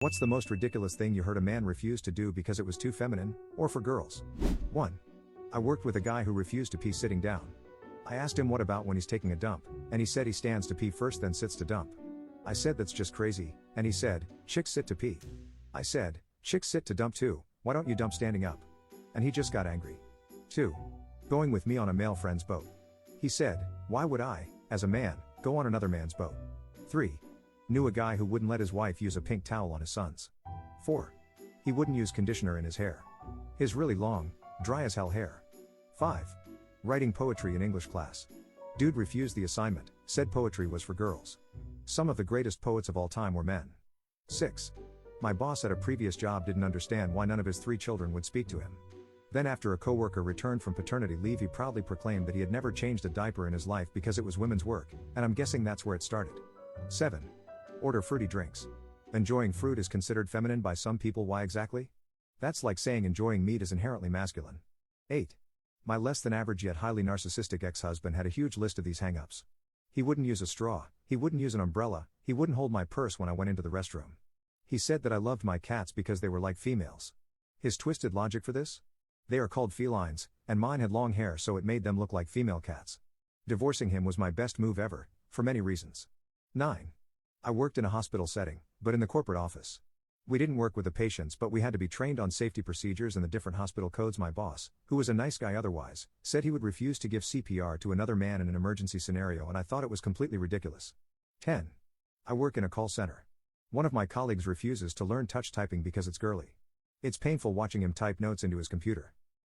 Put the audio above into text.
What's the most ridiculous thing you heard a man refuse to do because it was too feminine, or for girls? 1. I worked with a guy who refused to pee sitting down. I asked him what about when he's taking a dump, and he said he stands to pee first then sits to dump. I said that's just crazy, and he said, chicks sit to pee. I said, chicks sit to dump too, why don't you dump standing up? And he just got angry. 2. Going with me on a male friend's boat. He said, why would I, as a man, go on another man's boat? 3. Knew a guy who wouldn't let his wife use a pink towel on his sons. 4. He wouldn't use conditioner in his hair. His really long, dry as hell hair. 5. Writing poetry in English class. Dude refused the assignment, said poetry was for girls. Some of the greatest poets of all time were men. 6. My boss at a previous job didn't understand why none of his 3 children would speak to him. Then after a coworker returned from paternity leave, he proudly proclaimed that he had never changed a diaper in his life because it was women's work, and I'm guessing that's where it started. 7. Order fruity drinks. Enjoying fruit is considered feminine by some people. Why exactly? That's like saying enjoying meat is inherently masculine. 8. My less than average yet highly narcissistic ex-husband had a huge list of these hang-ups. He wouldn't use a straw, he wouldn't use an umbrella, he wouldn't hold my purse when I went into the restroom. He said that I loved my cats because they were like females. His twisted logic for this? They are called felines, and mine had long hair so it made them look like female cats. Divorcing him was my best move ever, for many reasons. 9. I worked in a hospital setting, but in the corporate office. We didn't work with the patients, but we had to be trained on safety procedures and the different hospital codes. My boss, who was a nice guy otherwise, said he would refuse to give CPR to another man in an emergency scenario, and I thought it was completely ridiculous. 10. I work in a call center. One of my colleagues refuses to learn touch typing because it's girly. It's painful watching him type notes into his computer.